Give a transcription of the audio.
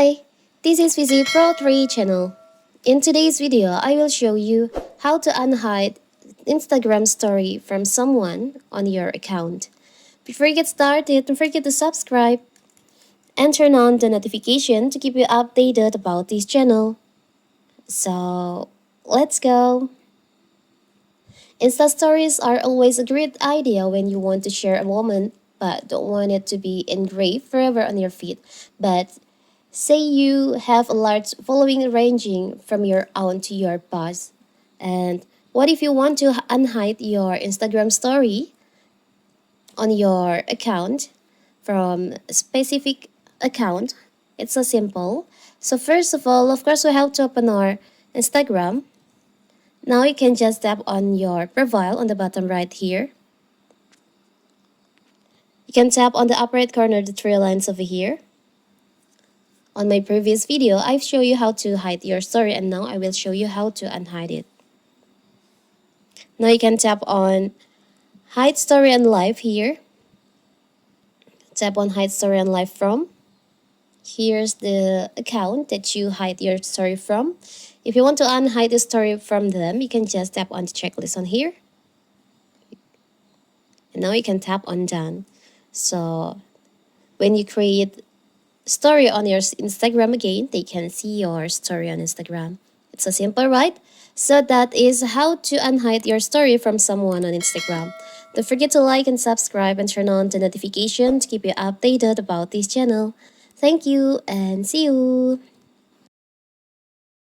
Hi, this is Visit Pro 3 channel. In today's video, I will show you how to unhide Instagram story from someone on your account. Before you get started, don't forget to subscribe and turn on the notification to keep you updated about this channel. So, let's go! Insta stories are always a great idea when you want to share a moment but don't want it to be engraved forever on your feed. But say you have a large following ranging from your own to your boss. And what if you want to unhide your Instagram story on your account from a specific account? It's so simple. So first of all, of course, we have to open our Instagram. Now you can just tap on your profile on the bottom right here. You can tap on the upper right corner, the three lines over here. On my previous video, I've shown you how to hide your story, and now I will show you how to unhide it. Now you can tap on Hide Story and Live here. Tap on Hide Story and Live from. Here's the account that you hide your story from. If you want to unhide the story from them, you can just tap on the checklist on here. And now you can tap on Done. So when you create story on your Instagram again, they can see your story on Instagram. It's so simple, right? So that is how to unhide your story from someone on Instagram. Don't forget to like and subscribe and turn on the notification to keep you updated about this channel. Thank you and see you!